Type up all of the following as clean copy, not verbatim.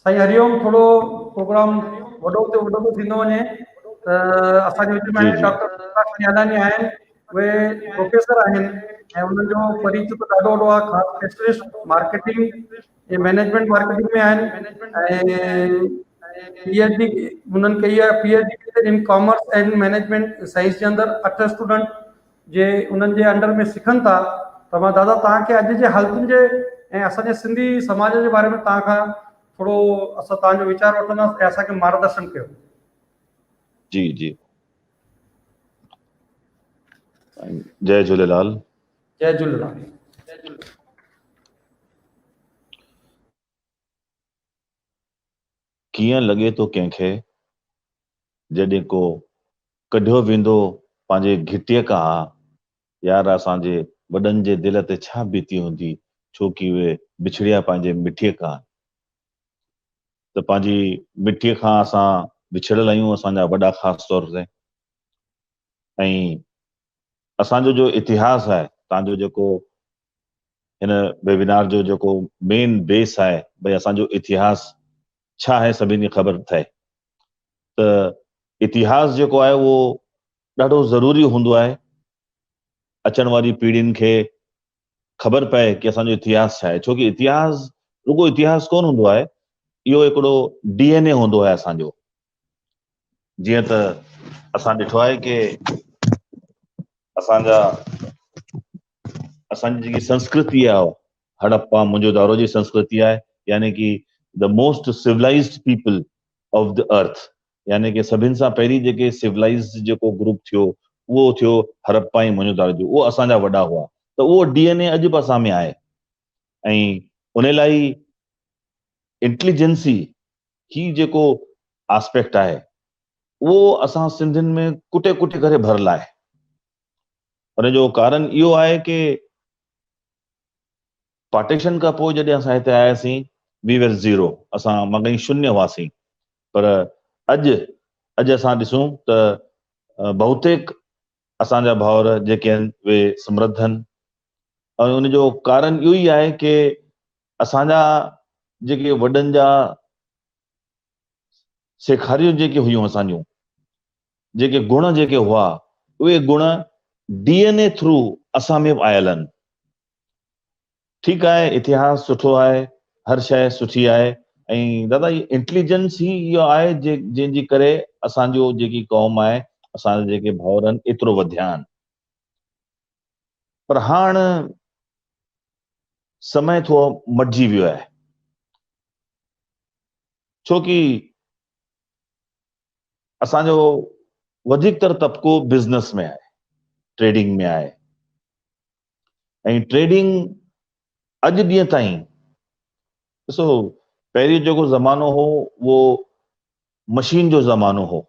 साईं हरिओम। थोड़ो प्रोग्राम वॾो ते वॾो थो थींदो वञे त असांजे विच में जी हाणे जी डॉक्टर प्रकाश नियालानी आहिनि। उहे प्रोफेसर आहिनि ऐं उन्हनि जो परिचय ॾाढो वॾो आहे। ख़ासि स्पेशलिस्ट मार्केटिंग ऐं मैनेजमेंट मार्केटिंग में आहिनि ऐं पीएचडी उन्हनि कई आहे। PhD in commerce and management science जे अंदरि 8 स्टूडेंट जे उन्हनि जे अंडर में सिखनि था। त मां दादा तव्हांखे अॼु जे हालतुनि जे ऐं असांजे सिंधी समाज जे बारे में तव्हां खां थोड़ो असां तव्हांजो वीचार वठंदासीं ऐं असांखे मार्गदर्शन कयो। जी जी जय झूलेलाल। जय झूलेलाल। कीअं लॻे थो कंहिंखे जॾहिं को कढियो वेंदो पंहिंजे घिटीअ खां, यार असांजे वॾनि जे दिल ते छा बीती हूंदी, छो कि उहे बिछड़िया पंहिंजे मिठीअ खां। त पंहिंजी मिठीअ खां असां विछड़ियल आहियूं, असांजा वॾा ख़ासि तौर ते। ऐं असांजो जो इतिहास आहे, तव्हांजो जेको हिन वेबिनार जो जेको मेन बेस आहे, भई असांजो इतिहास छा आहे सभिनी खे ख़बर थिए। त इतिहास जेको आहे उहो ॾाढो ज़रूरी हूंदो आहे, अचण वारी पीढ़ियुनि खे ख़बर पए कि असांजो इतिहास छा आहे। छो कि इतिहास रुगो इतिहास कोन हूंदो आहे, इहो हिकिड़ो डीएनए हूंदो आहे असांजो। जीअं त असां ॾिठो आहे कि असांजी जेकी संस्कृति आहे, हड़प्पा मोहनजोदाड़ो जी संस्कृति आहे, यानी कि the most civilized people of the earth, यानी कि सभिनि सां पहिरीं जेके सिविलाइज्ड जेको ग्रुप थियो उहो थियो हड़प्पा ऐं मोहनजोदाड़ो जो। उहो असांजा वॾा हुआ। त उहो डीएनए अॼु बि असां में आहे। ऐं उन लाइ इंटेलिजेंसी ही जेको आस्पेक्ट आहे उहो असां सिंधियुनि में कुटे कुटे करे भरियल आहे। उन जो कारण इहो आहे कि पार्टीशन खां पोइ जॾहिं असां हिते आयासीं, वी वर ज़ीरो, असां मॻई शून्य हुआसीं। पर अॼु असां ॾिसूं त बहुतेक असांजा भाउर जेके आहिनि उहे समृद्ध आहिनि। ऐं उन जो कारण इहो ई आहे कि असांजा जेके वॾनि जा सेखारियूं जेके हुयूं, असांजूं जेके गुण जेके हुआ, उहे गुण डीएनए थ्रू असां में आयल आहिनि। ठीकु आहे, इतिहास सुठो आहे, हर शइ सुठी आहे। ऐं दादा इंटेलिजेंस ही इहो आहे जंहिंजी करे असांजो जेकी क़ौम आहे, असांजा जेके भाउर आहिनि एतिरो वधिया आहिनि। पर हाणे समय थोरो मटिजी वियो आहे, छो कि असांजो वधीकतर तबिको बिज़नेस में आहे, ट्रेडिंग में आहे। ऐं ट्रेडिंग अॼु ॾींहं ताईं ॾिसो, पहिरीं जेको ज़मानो हो उहो मशीन जो ज़मानो हो।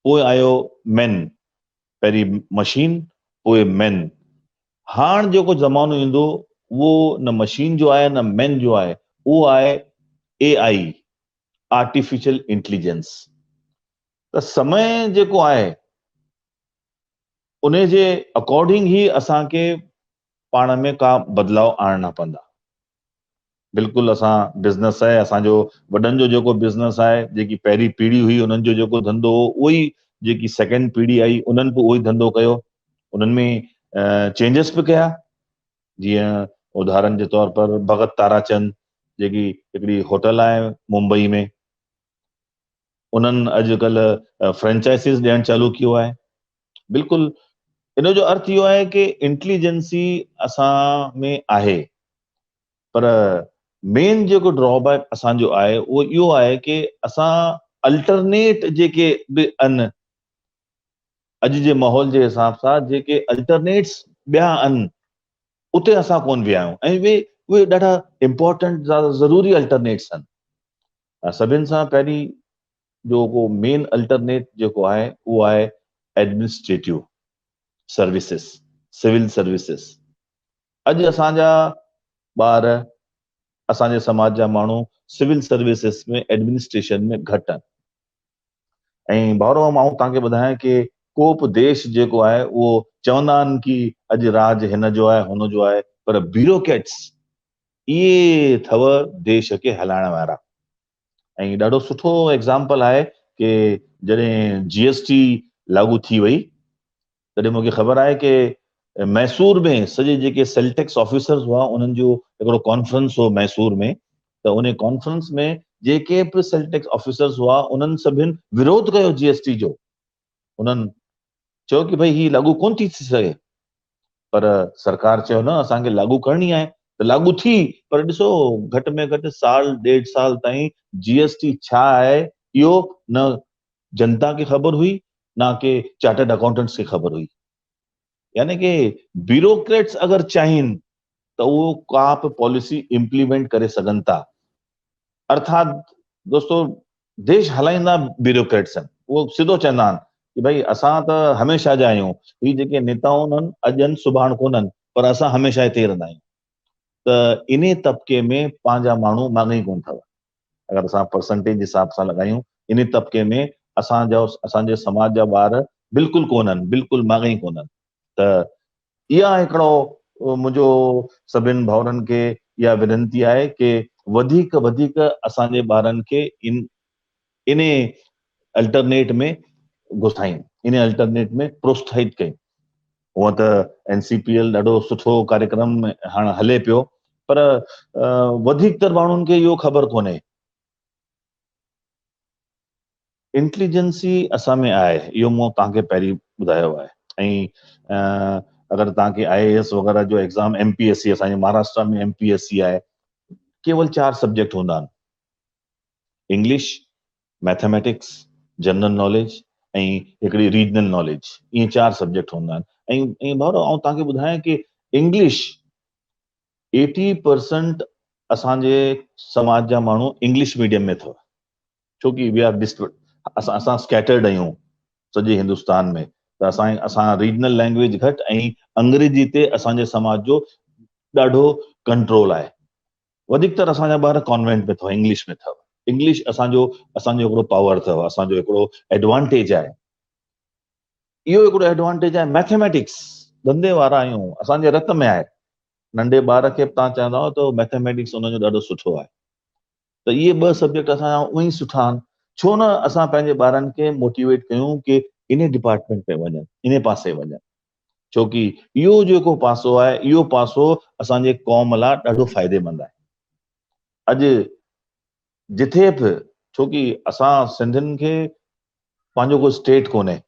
पोइ आयो मैन, पहिरीं मशीन पोइ मैन। हाणे जेको ज़मानो ईंदो उहो न मशीन जो आहे न मैन जो आहे, उहो आहे AI, आर्टिफिशियल इंटेलिजेंस। त समय जेको आहे उन जे अकॉर्डिंग ही असांखे पाण में का बदलाव आणना पवंदा। बिल्कुलु असां बिज़नेस आहे, असांजो वॾनि जो जेको बिज़नेस आहे, जेकी पहिरीं पीढ़ी हुई उन्हनि जो जेको धंधो हो, उहो ई जेकी सेकेंड पीढ़ी आई उन्हनि बि उहो ई धंधो कयो। उन्हनि में चेंजिस बि कया। जीअं उदाहरण जे तौर पर भगत ताराचंद जेकी हिकिड़ी होटल आहे मुंबई में, उन्हनि अॼुकल्ह फ्रेंचाइज़ीस ॾियणु चालू कयो आहे। बिल्कुलु इन जो अर्थ इहो आहे कि इंटेलिजेंसी असां में आहे। पर मेन जेको ड्रॉबैक असांजो आहे उहो इहो आहे कि असां अल्टरनेट जेके बि आहिनि, अॼु जे माहौल जे हिसाब सां जेके अल्टरनेट्स ॿिया आहिनि उते असां कोन विया आहियूं। ऐं उहे ॾाढा इम्पोर्टेंट, ज़रूरी अल्टरनेट्स आहिनि। सभिनि सां पहिरीं जेको मेन अल्टरनेट जेको आहे उहो आहे एडमिनिस्ट्रेटिव सर्विसिस, सिविल सर्विसिस। अॼु असांजा ॿार, असांजे समाज जा माण्हू सिविल सर्विसिस में, एडमिनिस्ट्रेशन में घटि आहिनि। ऐं भाउरो मां तव्हांखे ॿुधायां कि को बि देश जेको आहे उहो चवंदा आहिनि कि अॼु राज हिन जो आहे हुन जो आहे, पर ब्यूरोक्रेट्स इहे अथव देश खे हलाइण वारा। ऐं ॾाढो सुठो एग्ज़ाम्पल आहे कि जॾहिं GST लागू थी वई तॾहिं मूंखे ख़बर आहे कि मैसूर में सॼे जेके सेल टैक्स ऑफिसर्स हुआ उन्हनि जो हिकिड़ो कॉन्फ्रेंस हो मैसूर में, त उन कॉन्फ्रेंस में जेके बि सेल टैक्स ऑफिसर्स हुआ उन्हनि सभिनि विरोध कयो GST जो। उन्हनि चयो कि भई ही लागू कोन थी सघे, पर सरकार चयो न असांखे लागू करणी आहे, त लागू थी, पर ॾिसो घटि में घटि साल ॾेढ साल ताईं GST छा आहे इहो न जनता खे ख़बर हुई, ना कि चार्टर्ड अकाउंटेंट्स खे ख़बर हुई। यानी कि ब्यूरोक्रेट्स अगर चाहिनि त उहो का बि पॉलिसी इम्प्लीमेंट करे सघनि था। अर्थात दोस्तो देश हलाईंदा ब्यूरोक्रेट्स आहिनि, उहो सिधो चवंदा आहिनि कि भई असां त हमेशह जा आहियूं, ही जेके नेताऊं आहिनि अॼु आहिनि सुभाणे कोन्हनि, पर असां हमेशह हिते रहंदा आहियूं। त इन तबिके में पंहिंजा माण्हू माॻई कोन अथव। अगरि असां परसेंटेज हिसाब सां लॻायूं, इन तबिके में असांजे समाज जा ॿार बिल्कुलु कोन्हनि, बिल्कुलु माॻई कोन्हनि। त इहा हिकिड़ो मुंहिंजो सभिनि भाउरनि खे इहा विनंती आहे कि वधीक वधीक असांजे ॿारनि खे इन अल्टरनेट में घुसाइनि, इन अल्टरनेट में प्रोत्साहित कयूं। हूअं त NCPL ॾाढो सुठो कार्यक्रम हाणे हले पियो, पर वधीकतर माण्हुनि खे इहो ख़बर कोन्हे। इंटेलिजेंसी असां में आहे, इहो मूं तव्हांखे पहिरीं ॿुधायो आहे। ऐं अगरि तव्हांखे IAS वग़ैरह जो एग्ज़ाम MPSC असांजे महाराष्ट्र में MPSC आहे, केवल 4 सब्जेक्ट हूंदा आहिनि, इंग्लिश, मैथमेटिक्स, जनरल नॉलेज ऐं हिकिड़ी रीजनल नॉलेज, इहे 4 सब्जेक्ट हूंदा आहिनि। ऐं भाउर आउं तव्हांखे ॿुधायां कि इंग्लिश 80% असांजे समाज जा माण्हू इंग्लिश मीडियम में अथव, छोकि वी आर असां स्कैटर्ड आहियूं सॼे हिंदुस्तान में, त असां रीजनल लैंग्वेज घटि ऐं अंग्रेजी ते असांजे समाज जो ॾाढो कंट्रोल आहे। वधीकतर असांजा ॿार कॉन्वेंट में अथव, इंग्लिश में अथव। इंग्लिश असांजो हिकिड़ो पावर अथव, असांजो हिकिड़ो एडवांटेज आहे। इहो हिकिड़ो एडवांटेज आहे। मैथमेटिक्स धंधे वारा आहियूं, असांजे रत में आहे। नंढे ॿार खे तव्हां चवंदव त मैथमेटिक्स हुनजो ॾाढो सुठो आहे। त इहे 2 सब्जेक्ट असांजा उअं ई सुठा आहिनि। छो न असां पंहिंजे ॿारनि खे मोटिवेट कयूं कि इन डिपार्टमेंट में वञनि, इन पासे वञनि, छोकि इहो जेको पासो आहे, इहो पासो असांजे क़ौम लाइ ॾाढो फ़ाइदेमंद आहे। अॼु जिथे बि, छोकि असां सिंधियुनि खे पंहिंजो कोई स्टेट कोन्हे,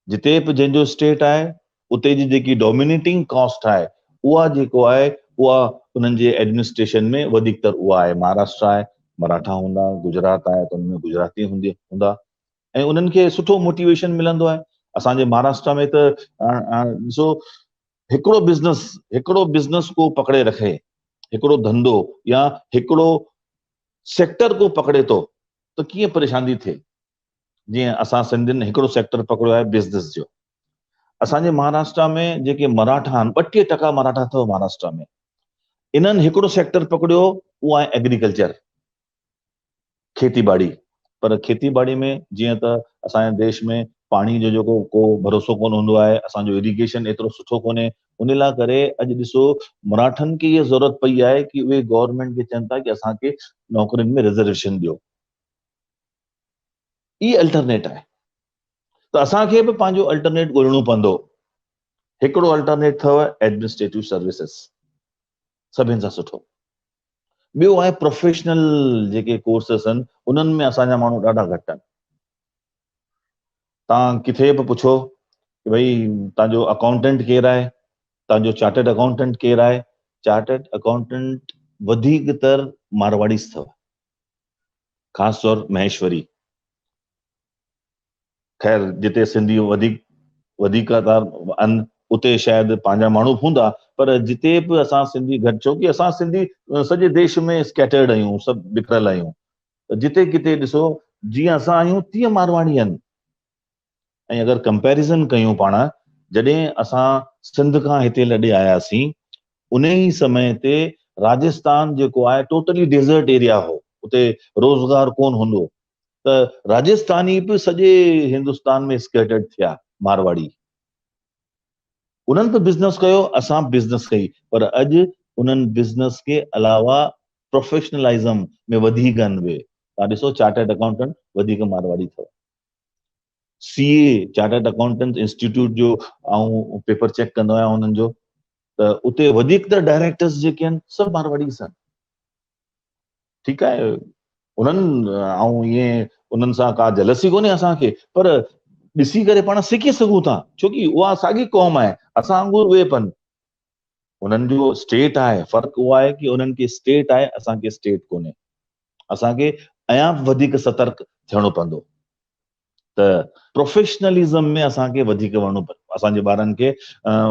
जिते बि जंहिंजो स्टेट आहे उते जी जेकी डोमिनेटिंग कास्ट आहे, उहा जेको आहे उहा उन्हनि जे एडमिनिस्ट्रेशन में वधीकतर उहा आहे। महाराष्ट्र आहे, मराठा हूंदा, गुजरात आहे त उनमें गुजराती हूंदा, ऐं उन्हनि खे सुठो मोटिवेशन मिलंदो आहे। असांजे महाराष्ट्र में त ॾिसो हिकिड़ो बिज़नेस को पकड़े रखे, हिकिड़ो धंधो या हिकिड़ो सेक्टर को पकड़े थो त कीअं परेशानी थिए। जीअं असां सिंधियुनि हिकिड़ो सेक्टर पकड़ियो आहे बिज़नेस जो। असांजे महाराष्ट्र में जेके मराठा आहिनि, 32% मराठा अथव महाराष्ट्र में, इन्हनि हिकिड़ो सेक्टर पकड़ियो, उहो आहे एग्रीकल्चर, खेती ॿाड़ी। पर खेती ॿाड़ी में जीअं त असांजे देश में पाणी जो जेको को भरोसो कोन हूंदो आहे, असांजो इरिगेशन एतिरो सुठो कोन्हे, उन लाइ करे अॼु ॾिसो मराठनि खे इहा ज़रूरत पई आहे कि उहे गवर्नमेंट खे चवनि था कि असांखे नौकरियुनि में रिजर्वेशन ॾियो। ई अल्टरनेट आहे। त असांखे बि पंहिंजो अल्टरनेट ॻोल्हणो पवंदो। हिकिड़ो अल्टरनेट अथव एडमिनिस्ट्रेटिव सर्विसिस, सभिनि सां सुठो। ॿियो आहे प्रोफेशनल जेके कोर्सेस आहिनि, उन्हनि में असांजा माण्हू ॾाढा घटि आहिनि। तव्हां किथे बि पुछो कि भई तव्हांजो अकाउंटेंट केरु आहे, तव्हांजो चार्टर्ड अकाउंटेंट केरु आहे, चार्टर्ड अकाउंटेंट वधीकतर मारवाड़ीस अथव, ख़ासि तौर महेश्वरी। ख़ैर जिते सिंधी वधीक आहिनि उते शायदि पंहिंजा माण्हू हूंदा, पर जिते बि असां सिंधी घटि, छोकि असां सिंधी सॼे देश में स्कैटर्ड आहियूं, सभु बिखरियल आहियूं, त जिते किथे ॾिसो जीअं असां आहियूं तीअं मारवाड़ी आहिनि। ऐं अगरि कंपैरिज़न कयूं पाण, जॾहिं असां सिंध खां हिते लॾे आयासीं, उन ई समय ते राजस्थान जेको आहे टोटली डेज़र्ट एरिया हो, उते रोज़गार कोन हूंदो, त राजस्थानी बि सॼे हिंदुस्तान में स्कैटर्ड थिया, मारवाड़ी। उन्हनि बि बिज़नेस कयो, असां बिज़नेस कई, पर अॼु उन्हनि बिज़नेस के अलावा प्रोफेशनलिज्म में वधीक आहिनि उहे। तव्हां ॾिसो चार्टर्ड अकाउंटेंट वधीक मारवाड़ी अथव। CA चार्टर्ड अकाउंटेंट इंस्टीट्यूट जो ऐं पेपर चेक कंदो आहियां उन्हनि जो, त उते वधीकतर डायरेक्टर्स जेके आहिनि सभु मारवाड़ी आहिनि। ठीकु आहे, उन्हनि ऐं ईअं उन्हनि सां का जलसी कोन्हे असांखे, पर ॾिसी करे पाण सिखी सघूं था, छोकी उहा साॻी क़ौम आहे, असां वांगुरु उहे पन। उन्हनि जो स्टेट आहे, फ़र्क़ु उहो आहे कि उन्हनि खे स्टेट आहे, असांखे स्टेट कोन्हे। असांखे अञा वधीक सतर्क थियणो पवंदो। त प्रोफेशनलिज्म में असांखे वधीक वञणो पवंदो, असांजे ॿारनि खे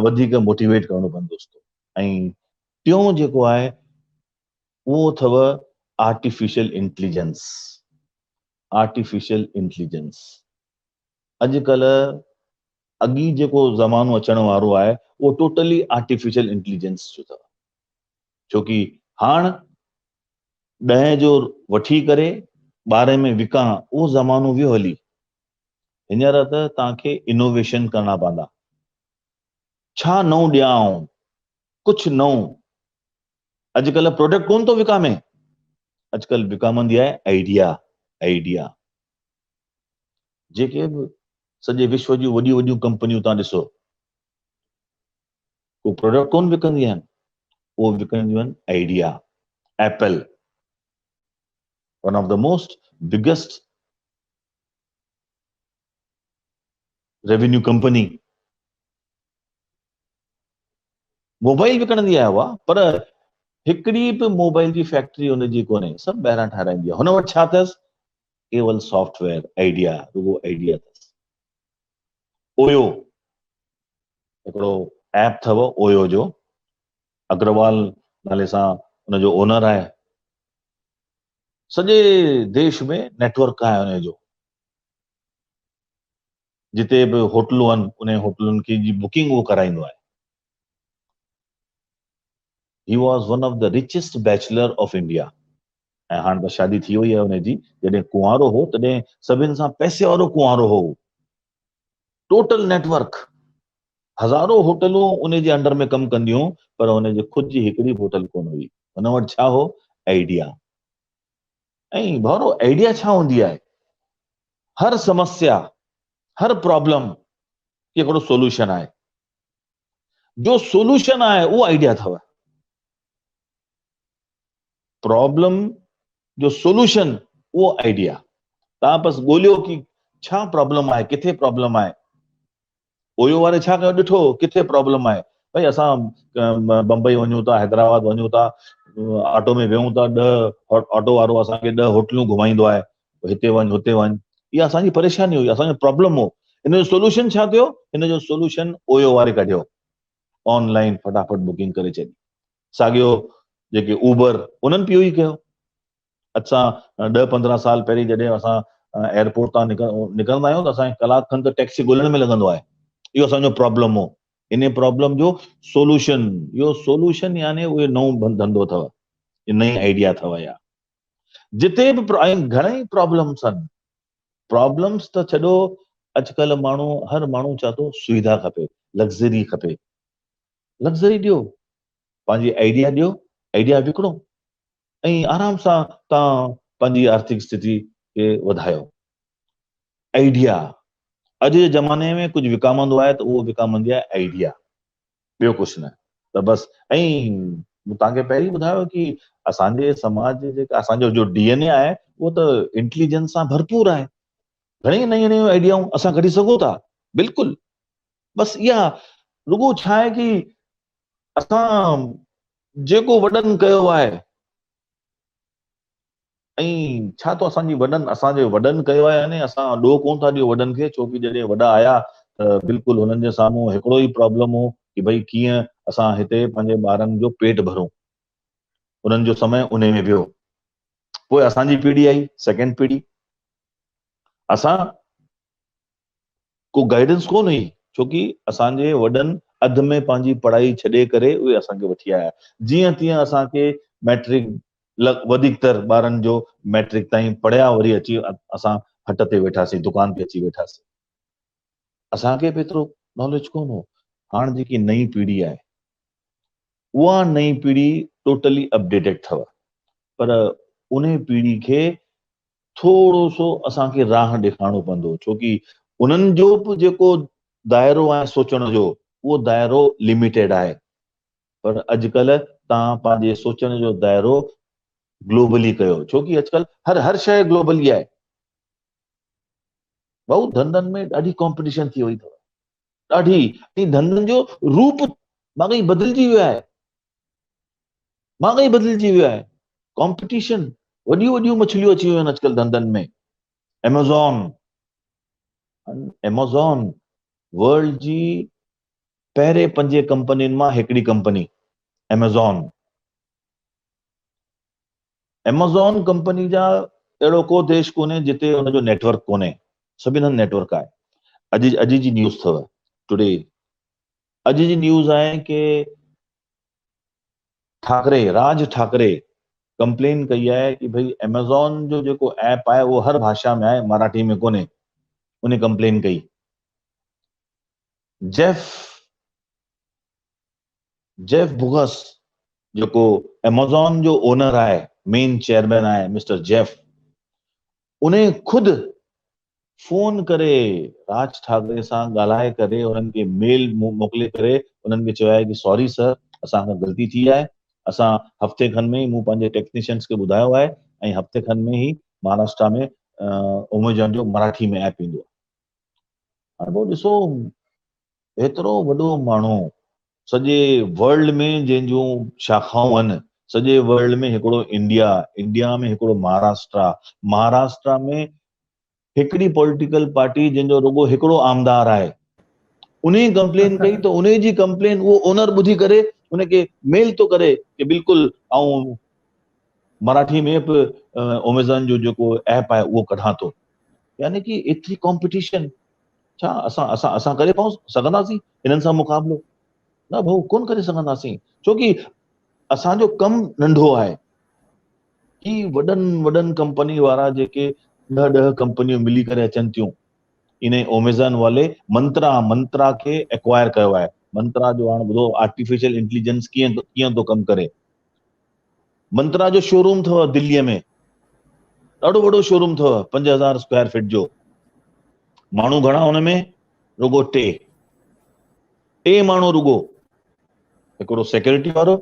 वधीक मोटिवेट करणो पवंदो। ऐं टियों जेको आहे उहो अथव आर्टिफिशियल इंटेलिजेंस। आर्टिफिशियल इंटेलिजेंस अॼुकल्ह अॻी जेको ज़मानो अचण वारो आहे उहो टोटली आर्टिफिशियल इंटेलिजेंस जो अथव। छोकी हाणे 10 जो वठी करे 12 में विकां उहो ज़मानो वियो हली। हींअर त तव्हांखे इनोवेशन करणा पवंदा। छा नओं ॾियां, कुझु नओं। अॼुकल्ह प्रोडक्ट कोन थो विकामे, अॼुकल्ह विकामंदी आहे आइडिया। आइडिया जेके बि सॼे विश्व जूं वॾियूं वॾियूं कंपनियूं तव्हां ॾिसो, को प्रोडक्ट कोन विकंदी आहिनि, उहो विकंदियूं आहिनि idea. Apple one of the most biggest revenue company, mobile विकणंदी आहे उहा, पर हिकिड़ी बि मोबाइल जी फैक्ट्री हुनजी कोन्हे, सभु ॿाहिरां ठाराईंदी आहे। हुन वटि छा अथसि? केवल सॉफ्टवेयर, आइडिया, रुगो आइडिया अथसि। ओयो हिकिड़ो ऐप अथव ओयो जो, अग्रवाल नाले सां हुनजो ओनर आहे। सॼे देश में नेटवर्क आहे हुनजो। जिते बि होटलूं आहिनि उन होटलुनि की जी बुकिंग उहो कराईंदो आहे। He was one of the richest bachelor of India. ऐं हाणे त शादी थी वई आहे हुनजी। जॾहिं कुंवारो हो तॾहिं सभिनि सां पैसे वारो कुंवारो हो। टोटल नेटवर्क, हज़ारों होटलूं उन जे अंडर में कमु कंदियूं, पर हुनजी खुद जी हिकिड़ी होटल कोन हुई। हुन वटि छा हो? आइडिया। ऐं भाउरो आइडिया छा हूंदी आहे? हर समस्या, हर प्रॉब्लम हिकिड़ो सोल्यूशन आहे। जो सोल्यूशन आहे उहो आइडिया अथव। प्रॉब्लम जो सोल्यूशन उहो आइडिया। तव्हां बसि ॻोल्हियो कि छा प्रॉब्लम आहे, किथे प्रॉब्लम आहे। ओयो वारे छा कयो? ॾिठो किथे प्रॉब्लम आहे। भई असां बम्बई वञूं था, हैदराबाद वञूं था, ऑटो में वेहूं था, 10 ऑटो वारो असांखे 10 होटलूं घुमाईंदो आहे, हिते वञ हुते वञ। इहा असांजी परेशानी हुई, असांजो प्रॉब्लम हो। हिन जो सोल्यूशन छा थियो? हिन जो सोल्यूशन ओयो वारे कढियो। ऑनलाइन फटाफट बुकिंग करे छॾी। साॻियो जेके उबर, उन्हनि बि इहो ई कयो। असां 10-15 साल पहिरीं जॾहिं असां एयरपोर्ट तां निकिरंदा आहियूं त असांखे कलाक खनि त टैक्सी ॻोल्हण में लॻंदो आहे। इहो असांजो प्रॉब्लम हो। इन प्रॉब्लम जो सोल्यूशन, इहो सोल्यूशन यानी उहे नओं धंधो अथव, नई आइडिया अथव। या जिते बि घणेई प्रॉब्लम्स आहिनि। प्रॉब्लम्स त छॾो, अॼुकल्ह माण्हू, हर माण्हू चए थो सुविधा खपे, लग्ज़री खपे। लग्ज़री ॾियो, पंहिंजी आइडिया ॾियो, आइडिया विकिणो ऐं आराम सां तव्हां पंहिंजी आर्थिक स्थिति खे वधायो। आइडिया अॼु जे ज़माने में कुझु विकामंदो आहे त उहो विकामंदी आहे आइडिया, ॿियो कुझु न। त बसि। ऐं तव्हांखे पहिरीं ॿुधायो कि असांजे समाज जेका असांजो जो DNA आहे उहो त इंटेलिजेंस सां भरपूर आहे। घणेई नयूं नयूं आइडियाऊं असां कढी सघूं था। बिल्कुलु। बसि इहा रुगो छा आहे कि असां जेको वॾनि कयो आहे, ऐं छा तो असांजे वॾनि कयो आहे, यानी असां ॾोह कोन था ॾियूं वॾनि खे, छोकी जॾहिं वॾा आया त बिल्कुलु हुननि जे साम्हूं हिकिड़ो ई प्रॉब्लम हो कि भई कीअं असां हिते पंहिंजे ॿारनि जो पेट भरूं। उन्हनि जो समय उन में वियो। पोइ असांजी पीढ़ी आई, सेकेंड पीढ़ी। असां को गाइडेंस कोन हुई, छोकी असांजे वॾनि अध में पंहिंजी पढ़ाई छॾे करे उहे असांखे वठी आया। जीअं तीअं असांखे मैट्रिक वधीकतर ॿारनि जो मैट्रिक ताईं पढ़िया, वरी अची असां हट ते वेठासीं, दुकान ते अची वेठासीं। असांखे बि एतिरो नॉलेज कोन हो। हाणे जेकी नई पीढ़ी आहे, उहा नई पीढ़ी टोटली अपडेटेड अथव। पर उन पीढ़ी खे थोरो सो असांखे राह ॾेखारणो पवंदो, छो की उन्हनि जो बि जेको दाइरो आहे सोचण जो, उहो दाइरो लिमिटेड आहे। पर अॼुकल्ह तव्हां पंहिंजे सोचण जो दाइरो ग्लोबली कयो, छो की अॼुकल्ह हर शइ ग्लोबली आहे भाऊ। धंधनि में ॾाढी कॉम्पिटिशन थी वई अथव, ॾाढी धंधनि जो रूप माॻई बदिलजी वियो आहे, कॉम्पिटिशन, वॾियूं वॾियूं मछलियूं अची वियूं आहिनि अॼुकल्ह धंधनि में। एमेज़ॉन वर्ल्ड जी पहिरें 5 कंपनियुनि मां हिकिड़ी कंपनी एमेज़ॉन कंपनी जा अहिड़ो को देश कोन्हे जिते हुनजो नेटवर्क कोन्हे, सभिनि हंधि नेटवर्क आहे। अॼु जी न्यूज़ अथव, टुडे अॼु जी न्यूज़ आहे कि राज ठाकरे कंप्लेन कई आहे कि भाई एमेज़ॉन जो जेको ऐप आहे उहो हर भाषा में आहे, मराठी में कोन्हे। उन कंप्लेन कई। जेफ बुगस जेको एमेज़ॉन जो ओनर आहे, मेन चेयरमैन आहे मिस्टर जेफ, उन खुद फोन करे राज ठाकरे सां ॻाल्हाए करे उन्हनि खे मेल मोकिले करे उन्हनि खे चयो आहे कि सॉरी सर, असांखां ग़लती थी आहे। असां हफ़्ते खनि में ई मूं पंहिंजे टेक्नीशियंस खे ॿुधायो आहे ऐं हफ़्ते खनि में ई महाराष्ट्र में एमेज़ॉन जो मराठी में ऐप ईंदो। हाणे पोइ ॾिसो, एतिरो वॾो माण्हू, सॼे वर्ल्ड में जंहिंजूं शाखाऊं आहिनि, सॼे वर्ल्ड में हिकिड़ो इंडिया में हिकिड़ो महाराष्ट्र में हिकिड़ी पॉलिटिकल पार्टी जंहिंजो रुगो हिकिड़ो आमदार आहे, उन कंप्लेन कई त उन जी कंप्लेन उहो ओनर ॿुधी करे उनखे मेल थो करे कि बिल्कुलु ऐं मराठी में बि एमेज़ॉन जो जेको ऐप आहे उहो कढां थो। यानी कि एतिरी कॉम्पिटिशन, छा असां करे सघंदासीं इन्हनि सां मुक़ाबिलो? न भाऊ, कोन करे सघंदासीं, छो की असांजो कमु नंढो आहे। कि वॾनि कंपनी वारा जेके 10 कंपनियूं मिली करे अचनि थियूं, इन एमेज़ॉन वाले मंत्रा खे एक्वायर कयो आहे। मंत्रा जो हाणे ॿुधो आर्टिफिशियल इंटेलिजेंस कीअं थो कमु करे। मंत्रा जो शोरूम अथव दिल्लीअ में, ॾाढो वॾो शोरूम अथव, 5000 स्क्वायर फीट जो। माण्हू घणा हुन में? रुगो 3 माण्हू, रुगो हिकिड़ो सिक्योरिटी वारो,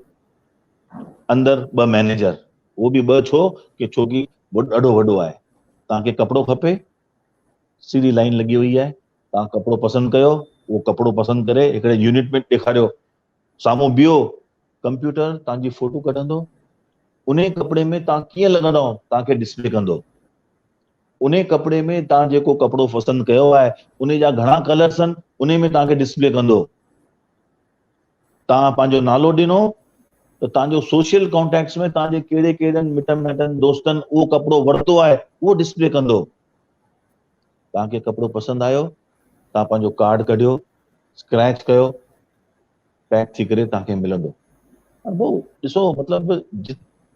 अंदर 2 मैनेजर। वो भी 2 छो की ॾाढो वॾो आहे। तव्हांखे कपिड़ो खपे, सीधी लाइन लगी हुई है, तव्हां कपिड़ो पसंदि कयो, वो कपिड़ो पसंदि करे हिकिड़े यूनिट में ॾेखारियो, साम्हूं बीहो, कंप्यूटर तव्हांजी फोटो कढंदो, उन कपिड़े में तव्हां कीअं लॻंदव तव्हांखे डिस्प्ले कंदो। उन कपिड़े में तव्हां जेको कपिड़ो पसंदि कयो आहे, उन जा घणा कलर्स आहिनि, उन में तव्हांखे डिस्प्ले कंदो। तव्हां पंहिंजो नालो ॾिनो त तव्हांजो सोशल कॉन्टेक्ट्स में तव्हांजे कहिड़े मिटनि माइटनि दोस्तनि उहो कपिड़ो वरितो आहे, उहो डिस्प्ले कंदो। तव्हांखे कपिड़ो पसंदि आयो, तव्हां पंहिंजो कार्ड कढियो, स्क्रैच कयो, पैक थी करे तव्हांखे मिलंदो। भाऊ ॾिसो, मतिलबु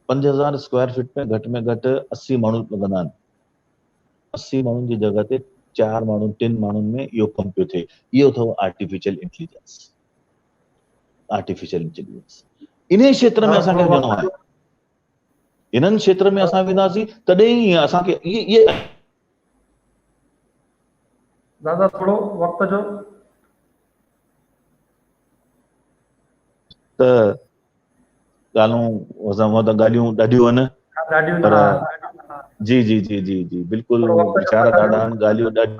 5000 स्क्वायर फीट में घटि 80 माण्हू लॻंदा आहिनि। 80 माण्हुनि जी जॻह ते 4 माण्हू 3 माण्हुनि में इहो कमु पियो थिए। इहो अथव आर्टिफिशियल इंटेलिजेंस। इन क्षेत्र में असांखे वञिणो आहे, इन्हनि क्षेत्र में असां वेंदासीं तॾहिं ई असांखे ये दादा थोड़ो वक्त जो त ॻाल्हियूं ॾाढियूं आहिनि, पर जी बिल्कुलु वीचार ॾाढा आहिनि, ॻाल्हियूं ॾाढियूं।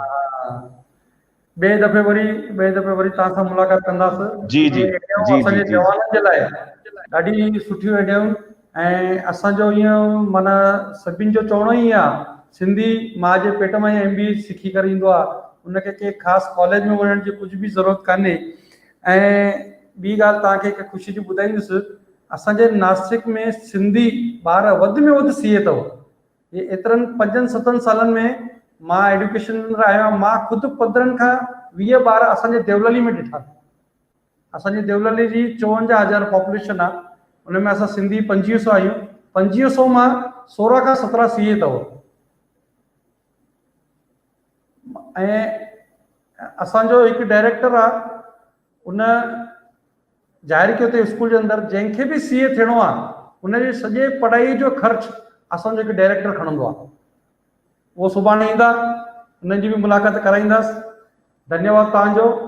ॿिए दफ़े वरी तव्हां सां मुलाक़ात कंदासीं। असांजे जवाननि जे लाइ ॾाढी सुठियूं आइडियाऊं, ऐं असांजो ईअं माना सभिनि जो चवणो ई आहे, सिंधी माउ जे पेट में MBA सिखी करे ईंदो आहे, उनखे के ख़ासि कॉलेज में वञण जी कुझु बि ज़रूरत कान्हे। ऐं ॿी ॻाल्हि तव्हांखे हिकु ख़ुशी जी ॿुधाईंदुसि, असांजे नासिक में सिंधी ॿार वधि में वधि CA अथव। ये एतिरनि 5-7 सालनि में मां एडुकेशन में आहियो आहियां, मां ख़ुदि 15 खां 20 ॿार असांजे देवलाली में ॾिठा। असांजी देवलाली जी 54,000 पॉपुलेशन आहे, उनमें असां सिंधी 2500 आहियूं। 2500 मां 16 खां 17 CA अथव। ऐं असांजो हिकु डायरेक्टर आहे, उन ज़ाहिर कयो अथई स्कूल जे अंदरि जंहिंखे बि CA थियणो आहे उनजे सॼे पढ़ाई जो ख़र्च असांजो हिकु डायरेक्टर खणंदो आहे। उहो सुभाणे ईंदा, उन्हनि जी बि मुलाक़ात कराईंदासीं। धन्यवाद तव्हांजो।